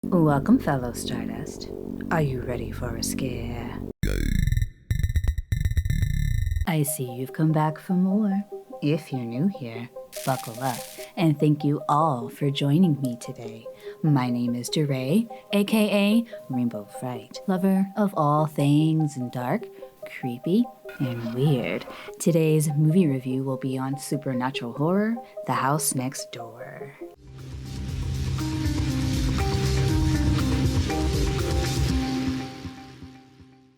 Welcome, fellow Stardust. Are you ready for a scare? I see you've come back for more. If you're new here, buckle up, and thank you all for joining me today. My name is DeRay, aka Rainbow Fright, lover of all things dark, creepy, and weird. Today's movie review will be on supernatural horror, The House Next Door.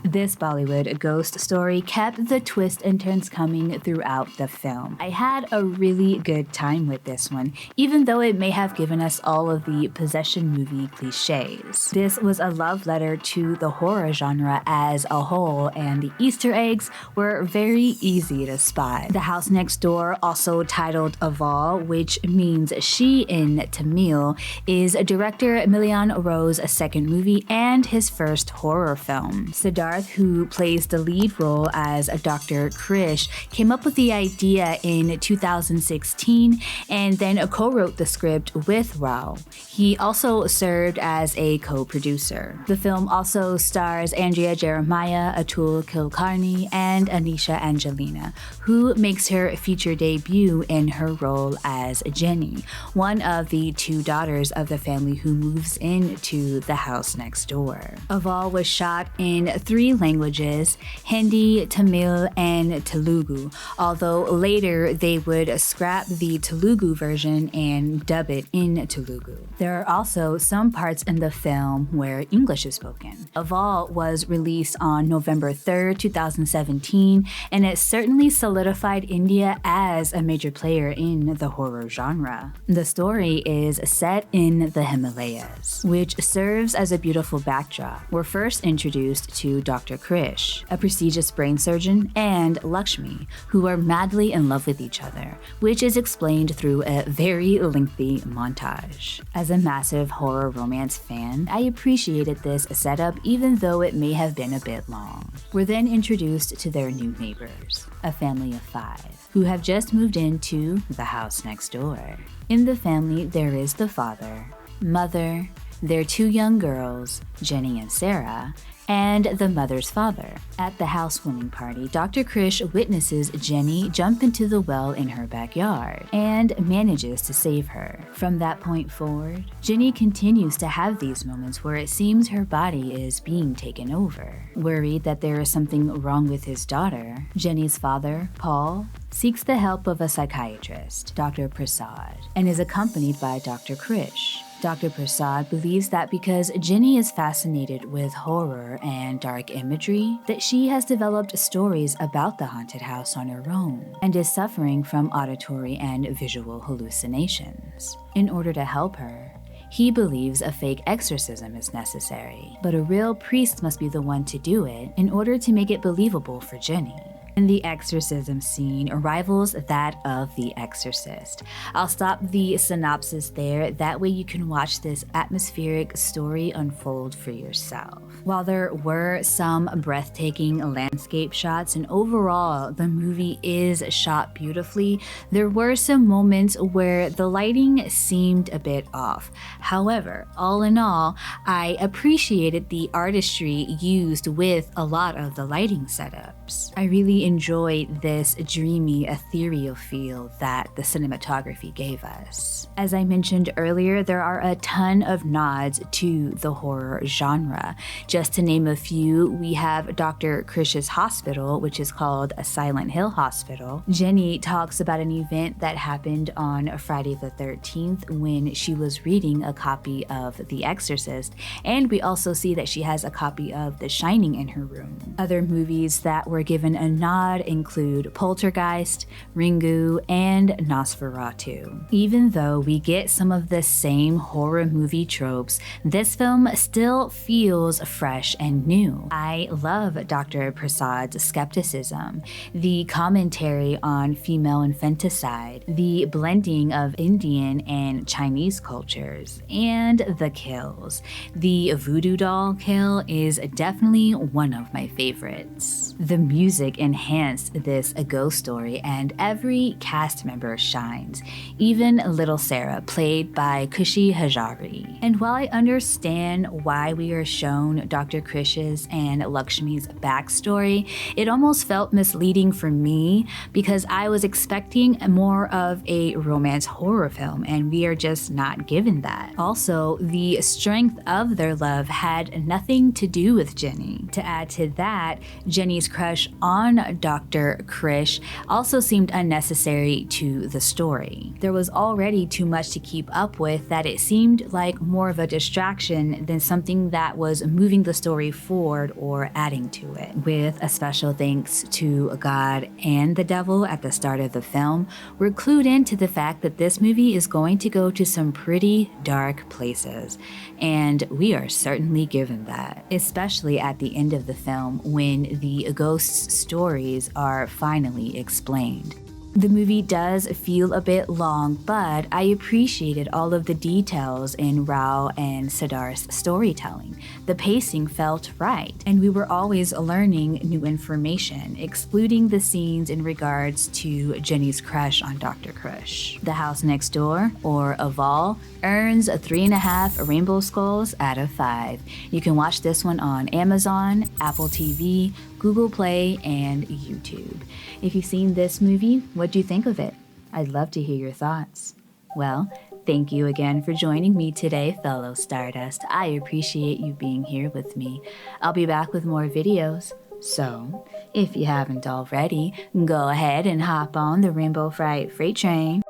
This Bollywood ghost story kept the twists and turns coming throughout the film. I had a really good time with this one, even though it may have given us all of the possession movie cliches. This was a love letter to the horror genre as a whole, and the Easter eggs were very easy to spot. The House Next Door, also titled Aval, which means she in Tamil, is director Milian Ro's second movie and his first horror film. Siddharth, who plays the lead role as Dr. Krish, came up with the idea in 2016 and then co-wrote the script with Rao. He also served as a co-producer. The film also stars Andrea Jeremiah, Atul Kulkarni, and Anisha Angelina, who makes her feature debut in her role as Jenny, one of the two daughters of the family who moves into the house next door. Aval was shot in three languages: Hindi, Tamil, and Telugu, although later they would scrap the Telugu version and dub it in Telugu. There are also some parts in the film where English is spoken. Aval was released on November 3rd, 2017, and it certainly solidified India as a major player in the horror genre. The story is set in the Himalayas, which serves as a beautiful backdrop. We're first introduced to Dr. Krish, a prestigious brain surgeon, and Lakshmi, who are madly in love with each other, which is explained through a very lengthy montage. As a massive horror romance fan, I appreciated this setup even though it may have been a bit long. We're then introduced to their new neighbors, a family of 5, who have just moved into the house next door. In the family, there is the father, mother, their 2 young girls, Jenny and Sarah, and the mother's father. At the housewarming party, Dr. Krish witnesses Jenny jump into the well in her backyard and manages to save her. From that point forward, Jenny continues to have these moments where it seems her body is being taken over. Worried that there is something wrong with his daughter, Jenny's father, Paul, seeks the help of a psychiatrist, Dr. Prasad, and is accompanied by Dr. Krish. Dr. Prasad believes that because Jenny is fascinated with horror and dark imagery, that she has developed stories about the haunted house on her own and is suffering from auditory and visual hallucinations. In order to help her, he believes a fake exorcism is necessary, but a real priest must be the one to do it in order to make it believable for Jenny. And the exorcism scene rivals that of The Exorcist. I'll stop the synopsis there, that way you can watch this atmospheric story unfold for yourself. While there were some breathtaking landscape shots and overall the movie is shot beautifully, there were some moments where the lighting seemed a bit off. However, all in all, I appreciated the artistry used with a lot of the lighting setups. I really enjoyed this dreamy, ethereal feel that the cinematography gave us. As I mentioned earlier, there are a ton of nods to the horror genre. Just to name a few, we have Dr. Krish's hospital, which is called a Silent Hill Hospital. Jenny talks about an event that happened on Friday the 13th when she was reading a copy of The Exorcist, and we also see that she has a copy of The Shining in her room. Other movies that were given a nod include Poltergeist, Ringu, and Nosferatu. Even though we get some of the same horror movie tropes, this film still feels fresh and new. I love Dr. Prasad's skepticism, the commentary on female infanticide, the blending of Indian and Chinese cultures, and the kills. The voodoo doll kill is definitely one of my favorites. The music in enhanced this a ghost story, and every cast member shines, even little Sarah, played by Kushi Hajari. And while I understand why we are shown Dr. Krish's and Lakshmi's backstory, it almost felt misleading for me because I was expecting more of a romance horror film, and we are just not given that. Also, the strength of their love had nothing to do with Jenny. To add to that, Jenny's crush on Dr. Krish also seemed unnecessary to the story. There was already too much to keep up with that it seemed like more of a distraction than something that was moving the story forward or adding to it. With a special thanks to God and the devil at the start of the film, we're clued into the fact that this movie is going to go to some pretty dark places, and we are certainly given that, especially at the end of the film when the ghost's stories are finally explained. The movie does feel a bit long, but I appreciated all of the details in Rao and Siddharth's storytelling. The pacing felt right, and we were always learning new information, excluding the scenes in regards to Jenny's crush on Dr. Krish. The House Next Door, or Aval, earns a 3.5 rainbow skulls out of 5. You can watch this one on Amazon, Apple TV, Google Play, and YouTube. If you've seen this movie, what do you think of it? I'd love to hear your thoughts. Well, thank you again for joining me today, fellow Stardust. I appreciate you being here with me. I'll be back with more videos. So, if you haven't already, go ahead and hop on the Rainbow Fright Freight Train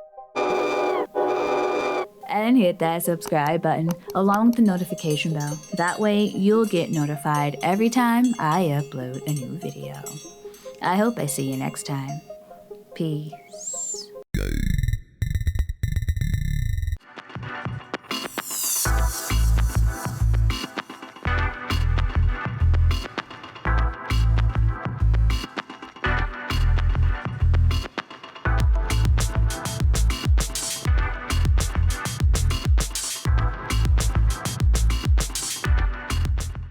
and hit that subscribe button along with the notification bell. That way you'll get notified every time I upload a new video. I hope I see you next time. Peace.